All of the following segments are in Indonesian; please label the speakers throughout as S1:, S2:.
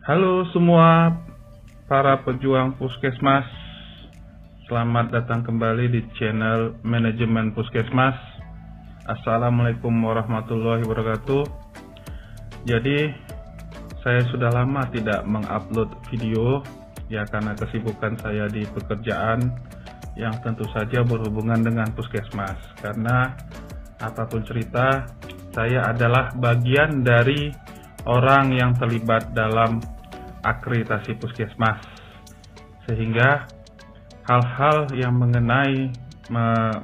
S1: Halo semua para pejuang Puskesmas, selamat datang kembali di channel Manajemen Puskesmas. Assalamualaikum warahmatullahi wabarakatuh. Jadi saya sudah lama tidak mengupload video ya, karena kesibukan saya di pekerjaan yang tentu saja berhubungan dengan Puskesmas. Karena apapun cerita, saya adalah bagian dari orang yang terlibat dalam akreditasi Puskesmas, sehingga hal-hal yang mengenai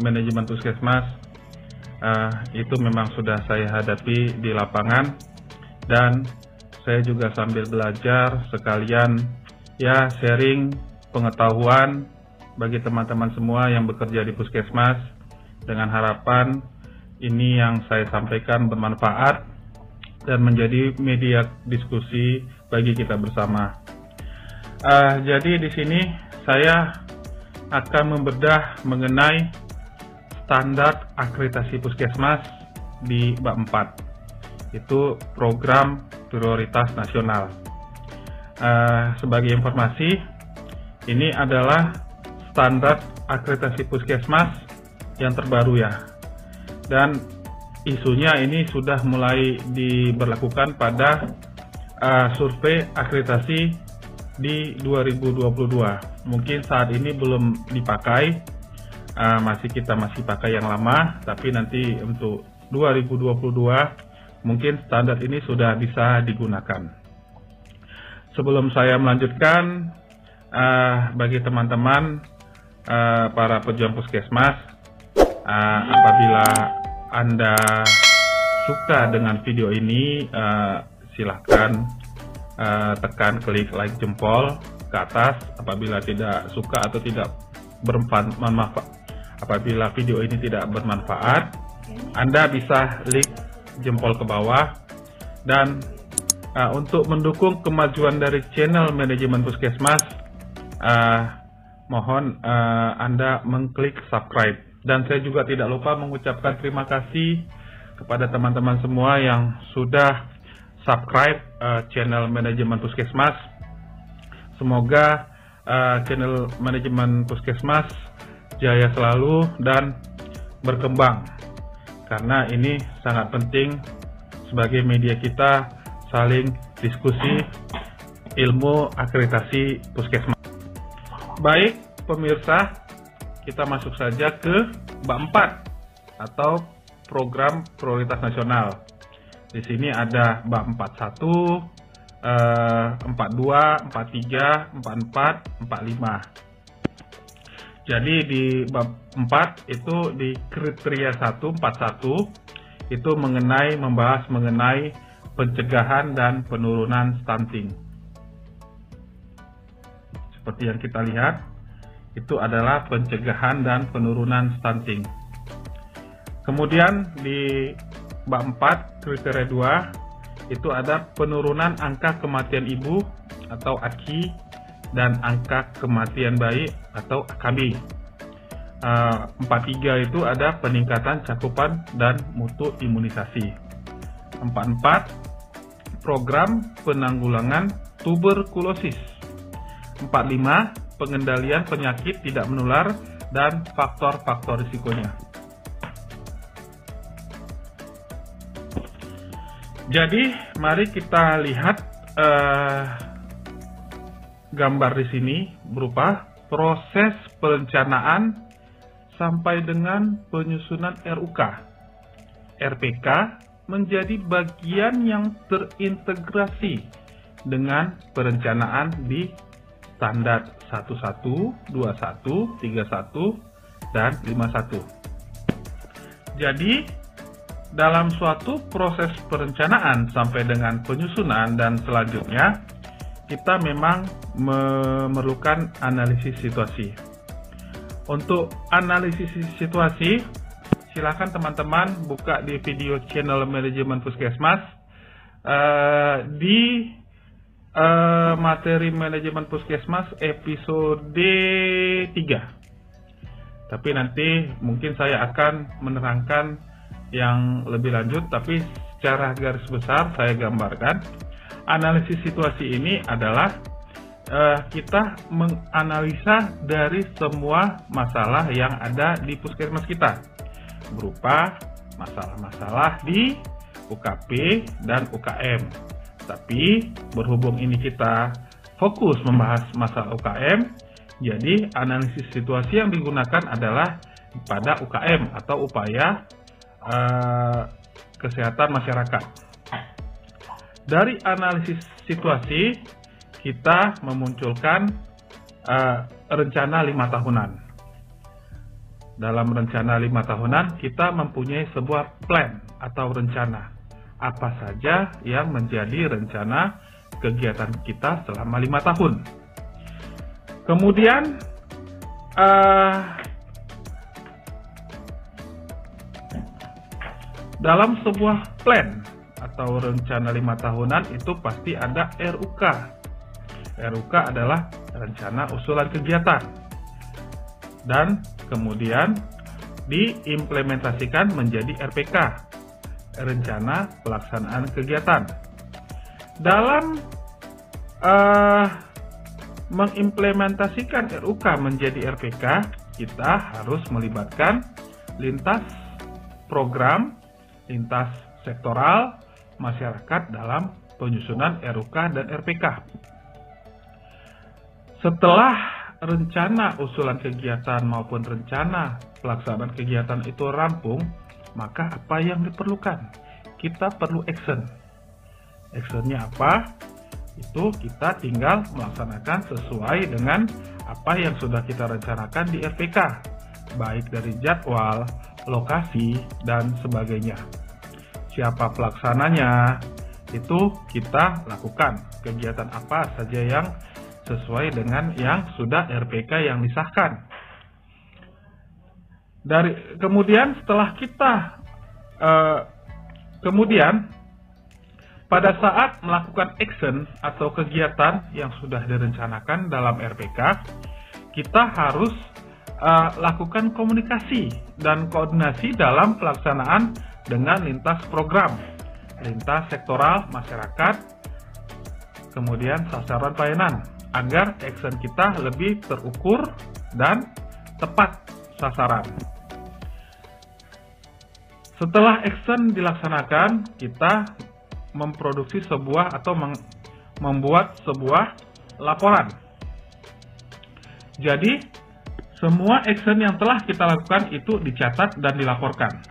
S1: manajemen Puskesmas itu memang sudah saya hadapi di lapangan, dan saya juga sambil belajar sekalian ya sharing pengetahuan bagi teman-teman semua yang bekerja di Puskesmas, dengan harapan ini yang saya sampaikan bermanfaat dan menjadi media diskusi bagi kita bersama. Jadi di sini saya akan membedah mengenai standar akreditasi Puskesmas di bab 4, itu program prioritas nasional. Sebagai informasi, ini adalah standar akreditasi Puskesmas yang terbaru ya, dan isunya ini sudah mulai diberlakukan pada survei akreditasi di 2022. Mungkin saat ini belum dipakai, kita masih pakai yang lama, tapi nanti untuk 2022 mungkin standar ini sudah bisa digunakan. Sebelum saya melanjutkan, bagi teman-teman para pejuang Puskesmas, apabila Anda suka dengan video ini, silahkan tekan klik like jempol ke atas. Apabila tidak suka atau tidak bermanfaat, apabila video ini tidak bermanfaat, Anda bisa klik jempol ke bawah. Dan untuk mendukung kemajuan dari channel Manajemen Puskesmas, mohon Anda mengklik subscribe. Dan saya juga tidak lupa mengucapkan terima kasih kepada teman-teman semua yang sudah subscribe channel Manajemen Puskesmas. Semoga channel Manajemen Puskesmas jaya selalu dan berkembang, karena ini sangat penting sebagai media kita saling diskusi ilmu akreditasi Puskesmas. Baik pemirsa, kita masuk saja ke bab 4 atau program prioritas nasional. Di sini ada bab 41, 42, 43, 44, 45. Jadi di bab 4 itu di kriteria 141 itu membahas mengenai pencegahan dan penurunan stunting. Seperti yang kita lihat, itu adalah pencegahan dan penurunan stunting. Kemudian di bab 4 kriteria 2 itu ada penurunan angka kematian ibu atau AKI dan angka kematian bayi atau AKB. 43 itu ada peningkatan cakupan dan mutu imunisasi. 44 program penanggulangan tuberkulosis. 45 pengendalian penyakit tidak menular dan faktor-faktor risikonya. Jadi mari kita lihat gambar di sini berupa proses perencanaan sampai dengan penyusunan RUK. RPK menjadi bagian yang terintegrasi dengan perencanaan di standar 11, 21, 31, dan 51. Jadi, dalam suatu proses perencanaan sampai dengan penyusunan dan selanjutnya, kita memang memerlukan analisis situasi. Untuk analisis situasi, silakan teman-teman buka di video channel Manajemen Puskesmas di materi Manajemen Puskesmas episode 3. Tapi nanti mungkin saya akan menerangkan yang lebih lanjut, tapi secara garis besar saya gambarkan analisis situasi ini adalah kita menganalisa dari semua masalah yang ada di puskesmas kita, berupa masalah-masalah di UKP dan UKM. Tapi berhubung ini kita fokus membahas masalah UKM, jadi analisis situasi yang digunakan adalah pada UKM atau upaya kesehatan masyarakat. Dari analisis situasi, kita memunculkan rencana 5 tahunan. Dalam rencana 5 tahunan, kita mempunyai sebuah plan atau rencana. Apa saja yang menjadi rencana kegiatan kita selama 5 tahun. Kemudian, dalam sebuah plan atau rencana 5 tahunan itu pasti ada RUK. RUK adalah rencana usulan kegiatan. Dan kemudian diimplementasikan menjadi RPK, rencana pelaksanaan kegiatan. Dalam mengimplementasikan RUK menjadi RPK, kita harus melibatkan lintas program, lintas sektoral, masyarakat dalam penyusunan RUK dan RPK. Setelah rencana usulan kegiatan maupun rencana pelaksanaan kegiatan itu rampung, maka apa yang diperlukan? Kita perlu action. Actionnya apa? Itu kita tinggal melaksanakan sesuai dengan apa yang sudah kita rencanakan di RPK, baik dari jadwal, lokasi, dan sebagainya. Siapa pelaksananya, itu kita lakukan. Kegiatan apa saja yang sesuai dengan yang sudah RPK yang disahkan. Kemudian setelah kita pada saat melakukan action atau kegiatan yang sudah direncanakan dalam RPK, kita harus lakukan komunikasi dan koordinasi dalam pelaksanaan dengan lintas program, lintas sektoral masyarakat, kemudian sasaran pelayanan, agar action kita lebih terukur dan tepat sasaran. Setelah action dilaksanakan, kita memproduksi sebuah atau membuat sebuah laporan. Jadi, semua action yang telah kita lakukan itu dicatat dan dilaporkan.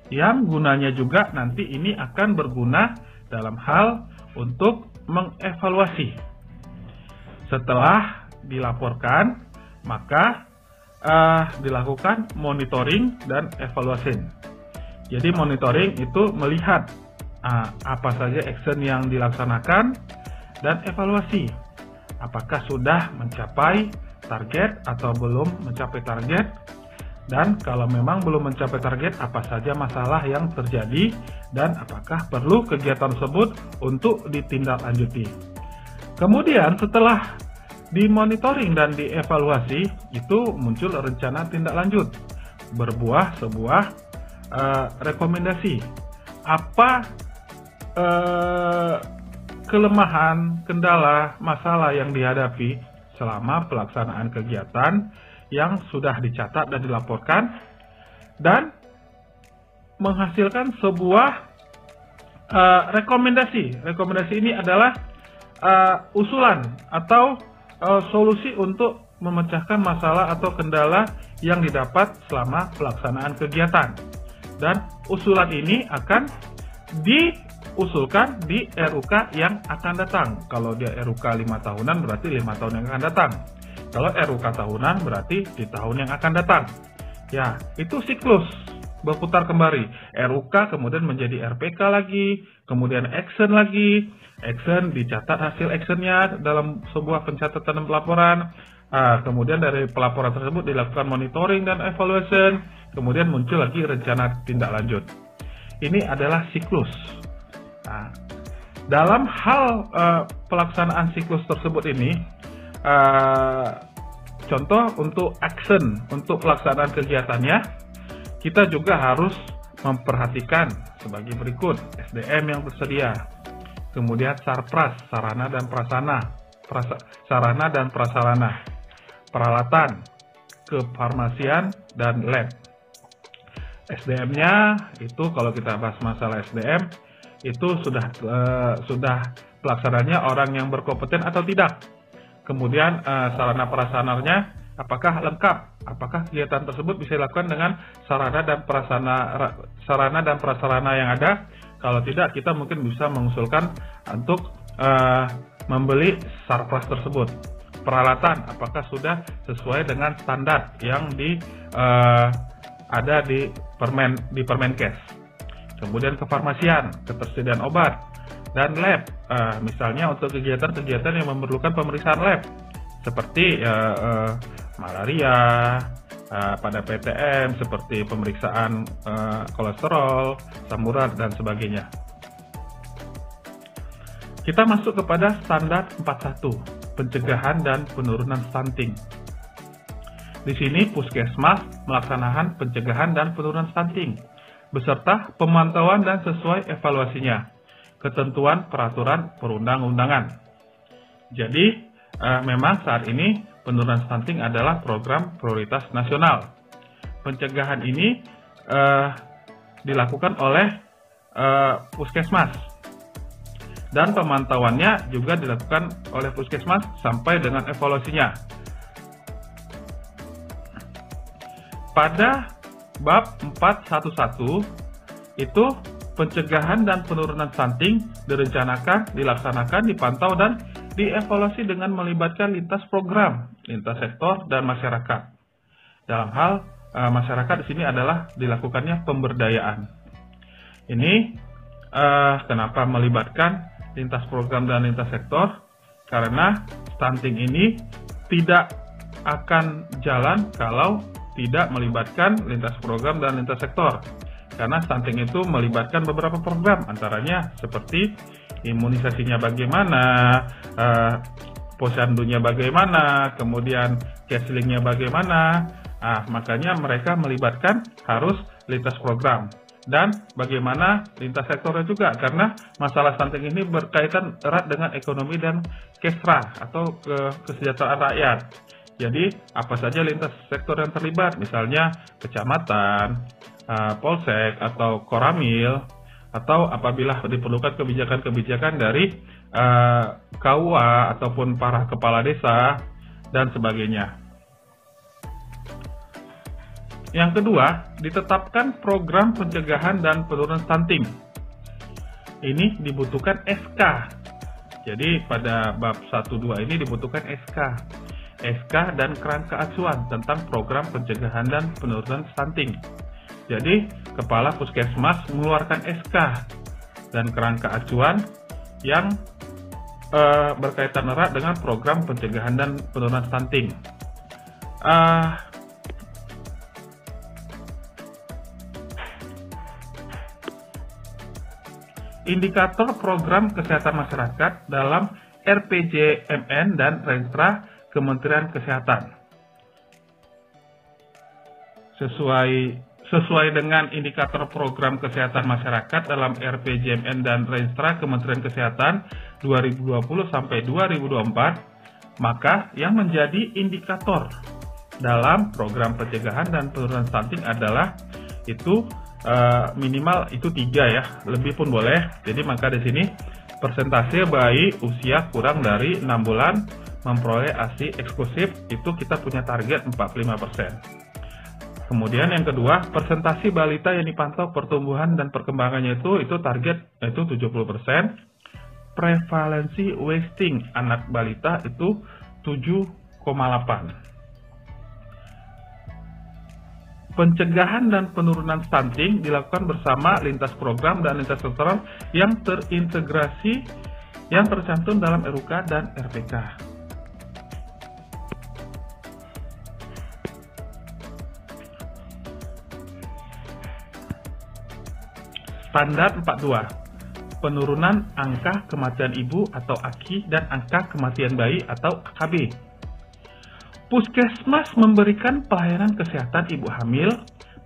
S1: Yang gunanya juga nanti ini akan berguna dalam hal untuk mengevaluasi. Setelah dilaporkan, maka dilakukan monitoring dan evaluasi. Jadi monitoring itu melihat apa saja action yang dilaksanakan dan evaluasi. Apakah sudah mencapai target atau belum mencapai target, dan kalau memang belum mencapai target, apa saja masalah yang terjadi dan apakah perlu kegiatan tersebut untuk ditindaklanjuti. Kemudian setelah dimonitoring dan dievaluasi, itu muncul rencana tindak lanjut, berbuah sebuah rekomendasi. Apa kelemahan, kendala, masalah yang dihadapi selama pelaksanaan kegiatan yang sudah dicatat dan dilaporkan, dan menghasilkan sebuah rekomendasi. Rekomendasi ini adalah usulan atau solusi untuk memecahkan masalah atau kendala yang didapat selama pelaksanaan kegiatan. Dan usulan ini akan diusulkan di RUK yang akan datang. Kalau dia RUK 5 tahunan berarti 5 tahun yang akan datang. Kalau RUK tahunan berarti di tahun yang akan datang. Ya, itu siklus berputar kembali. RUK kemudian menjadi RPK lagi, kemudian action lagi. Action dicatat hasil actionnya dalam sebuah pencatatan dan pelaporan. Kemudian dari pelaporan tersebut dilakukan monitoring dan evaluation. Kemudian muncul lagi rencana tindak lanjut. Ini adalah siklus. Dalam hal pelaksanaan siklus tersebut ini, contoh untuk action, untuk pelaksanaan kegiatannya, kita juga harus memperhatikan sebagai berikut: SDM yang tersedia, kemudian Sarpras, sarana dan prasarana, peralatan, kefarmasian, dan lab. SDM-nya itu kalau kita bahas masalah SDM itu sudah pelaksananya orang yang berkompeten atau tidak. Kemudian sarana prasarananya apakah lengkap? Apakah kegiatan tersebut bisa dilakukan dengan sarana dan prasarana yang ada? Kalau tidak, kita mungkin bisa mengusulkan untuk membeli Sarpras tersebut. Peralatan, apakah sudah sesuai dengan standar yang ada di Permenkes. Kemudian kefarmasian, ketersediaan obat, dan lab. Misalnya untuk kegiatan-kegiatan yang memerlukan pemeriksaan lab, seperti malaria, pada PTM, seperti pemeriksaan kolesterol, asam urat, dan sebagainya. Kita masuk kepada standar 41, pencegahan dan penurunan stunting. Di sini Puskesmas melaksanakan pencegahan dan penurunan stunting beserta pemantauan dan sesuai evaluasinya, ketentuan peraturan perundang-undangan. Jadi memang saat ini penurunan stunting adalah program prioritas nasional. Pencegahan ini dilakukan oleh Puskesmas dan pemantauannya juga dilakukan oleh Puskesmas sampai dengan evaluasinya. Pada bab 411 itu pencegahan dan penurunan stunting direncanakan, dilaksanakan, dipantau, dan dievaluasi dengan melibatkan lintas program, lintas sektor, dan masyarakat. Dalam hal masyarakat di sini adalah dilakukannya pemberdayaan. Ini kenapa melibatkan lintas program dan lintas sektor? Karena stunting ini tidak akan jalan kalau tidak melibatkan lintas program dan lintas sektor. Karena stunting itu melibatkan beberapa program, antaranya seperti imunisasinya bagaimana, posyandunya bagaimana, kemudian counselingnya bagaimana. Makanya mereka melibatkan harus lintas program. Dan bagaimana lintas sektornya juga, karena masalah stunting ini berkaitan erat dengan ekonomi dan kesra atau kesejahteraan rakyat. Jadi apa saja lintas sektor yang terlibat, misalnya kecamatan, polsek atau koramil, atau apabila diperlukan kebijakan-kebijakan dari KUA ataupun para kepala desa dan sebagainya. Yang kedua, ditetapkan program pencegahan dan penurunan stunting. Ini dibutuhkan SK. Jadi pada bab 1-2 ini dibutuhkan SK dan kerangka acuan tentang program pencegahan dan penurunan stunting. Jadi, Kepala Puskesmas mengeluarkan SK dan kerangka acuan yang berkaitan erat dengan program pencegahan dan penurunan stunting. Indikator program kesehatan masyarakat dalam RPJMN dan Renstra Kementerian Kesehatan. Sesuai dengan indikator program kesehatan masyarakat dalam RPJMN dan Renstra Kementerian Kesehatan 2020 sampai 2024, maka yang menjadi indikator dalam program pencegahan dan penurunan stunting adalah itu minimal itu 3 ya, lebih pun boleh. Jadi maka di sini persentase bayi usia kurang dari 6 bulan memperoleh ASI eksklusif itu kita punya target 45%. Kemudian yang kedua, persentase balita yang dipantau pertumbuhan dan perkembangannya itu target itu 70%. Prevalensi wasting anak balita itu 7,8. Pencegahan dan penurunan stunting dilakukan bersama lintas program dan lintas sektoral yang terintegrasi yang tercantum dalam RUK dan RPK. Standar 42, penurunan angka kematian ibu atau AKI dan angka kematian bayi atau AKB. Puskesmas memberikan pelayanan kesehatan ibu hamil,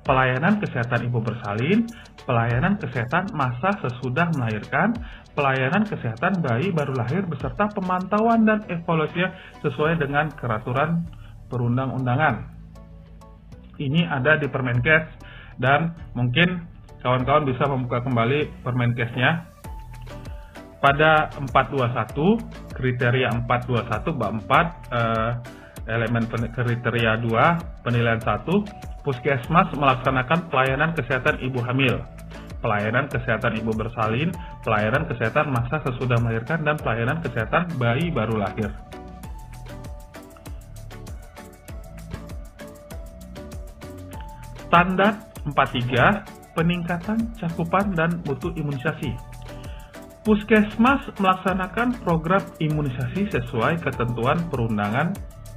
S1: pelayanan kesehatan ibu bersalin, pelayanan kesehatan masa sesudah melahirkan, pelayanan kesehatan bayi baru lahir beserta pemantauan dan evaluasinya sesuai dengan peraturan perundang-undangan. Ini ada di Permenkes dan mungkin kawan-kawan bisa membuka kembali Permenkesnya. Pada 421, kriteria 421 bab 4, elemen kriteria 2, penilaian 1, Puskesmas melaksanakan pelayanan kesehatan ibu hamil, pelayanan kesehatan ibu bersalin, pelayanan kesehatan masa sesudah melahirkan, dan pelayanan kesehatan bayi baru lahir. Standar 43, peningkatan cakupan dan mutu imunisasi. Puskesmas melaksanakan program imunisasi sesuai ketentuan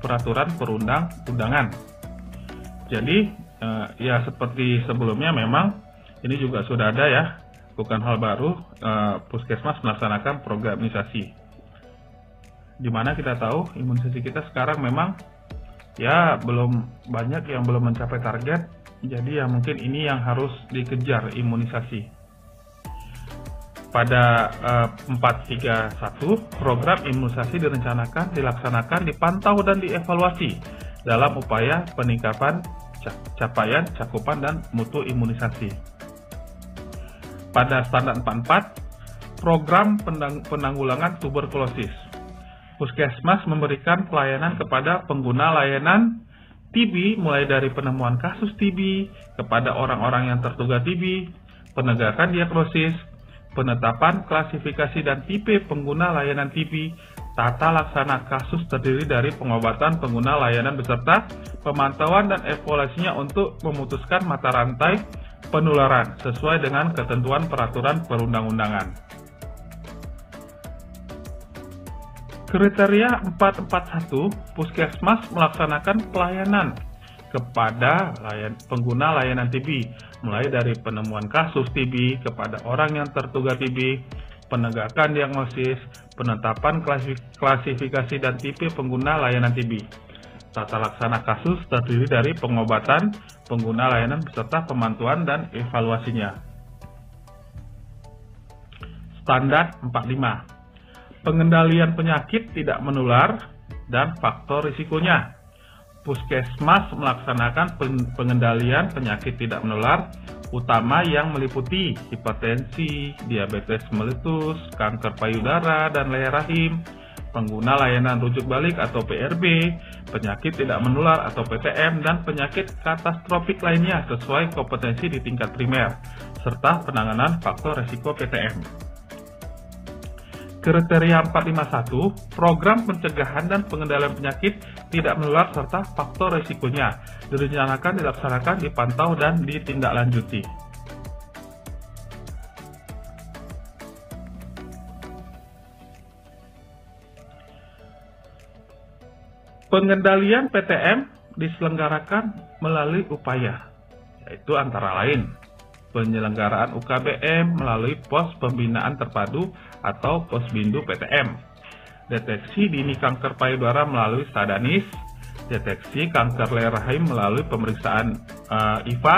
S1: peraturan perundang-undangan. Jadi ya seperti sebelumnya memang ini juga sudah ada ya, bukan hal baru. Puskesmas melaksanakan program imunisasi. Dimana kita tahu imunisasi kita sekarang memang ya belum banyak yang belum mencapai target. Jadi ya mungkin ini yang harus dikejar, imunisasi. Pada 431, program imunisasi direncanakan, dilaksanakan, dipantau, dan dievaluasi dalam upaya peningkatan capaian, cakupan, dan mutu imunisasi. Pada standar 44, program penanggulangan tuberkulosis. Puskesmas memberikan pelayanan kepada pengguna layanan TB mulai dari penemuan kasus TB kepada orang-orang yang terduga TB, penegakan diagnosis, penetapan klasifikasi dan tipe pengguna layanan TB, tata laksana kasus terdiri dari pengobatan pengguna layanan beserta pemantauan dan evaluasinya untuk memutuskan mata rantai penularan sesuai dengan ketentuan peraturan perundang-undangan. Kriteria 441, Puskesmas melaksanakan pelayanan kepada pengguna layanan TB, mulai dari penemuan kasus TB kepada orang yang terduga TB, penegakan diagnosis, penetapan klasifikasi dan tipe pengguna layanan TB. Tata laksana kasus terdiri dari pengobatan pengguna layanan beserta pemantauan dan evaluasinya. Standar 45. Pengendalian penyakit tidak menular dan faktor risikonya. Puskesmas melaksanakan pengendalian penyakit tidak menular, utama yang meliputi hipertensi, diabetes meletus, kanker payudara dan leher rahim, pengguna layanan rujuk balik atau PRB, penyakit tidak menular atau PTM, dan penyakit katastrofik lainnya sesuai kompetensi di tingkat primer, serta penanganan faktor risiko PTM. Kriteria 451, program pencegahan dan pengendalian penyakit tidak menular serta faktor risikonya direncanakan, dilaksanakan, dipantau, dan ditindaklanjuti. Pengendalian PTM diselenggarakan melalui upaya, yaitu antara lain penyelenggaraan UKBM melalui pos pembinaan terpadu atau posbindu PTM, deteksi dini kanker payudara melalui Sadanis, deteksi kanker leher rahim melalui pemeriksaan IVA,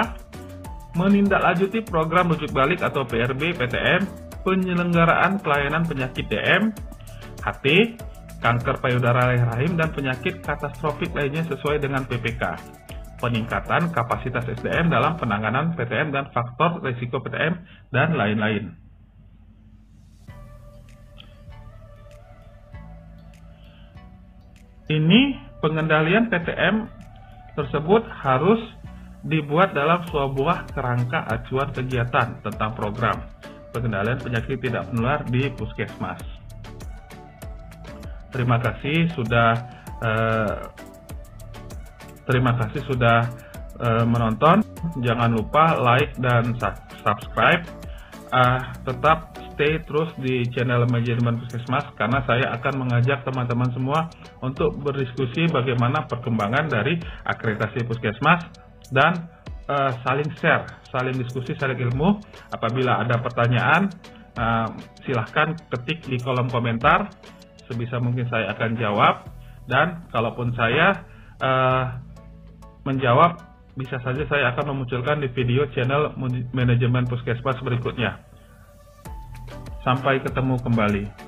S1: menindaklanjuti program rujuk balik atau PRB PTM, penyelenggaraan pelayanan penyakit DM, HT, kanker payudara leher rahim, dan penyakit katastrofik lainnya sesuai dengan PPK. Peningkatan kapasitas SDM dalam penanganan PTM dan faktor risiko PTM, dan lain-lain. Ini pengendalian PTM tersebut harus dibuat dalam sebuah kerangka acuan kegiatan tentang program pengendalian penyakit tidak menular di Puskesmas. Terima kasih sudah menonton. Jangan lupa like dan subscribe. Tetap stay terus di channel Manajemen Puskesmas, karena saya akan mengajak teman-teman semua untuk berdiskusi bagaimana perkembangan dari akreditasi Puskesmas dan saling share, saling diskusi, saling ilmu. Apabila ada pertanyaan, silahkan ketik di kolom komentar. Sebisa mungkin saya akan jawab, dan kalaupun saya menjawab bisa saja saya akan memunculkan di video channel manajemen puskesmas berikutnya. Sampai ketemu kembali.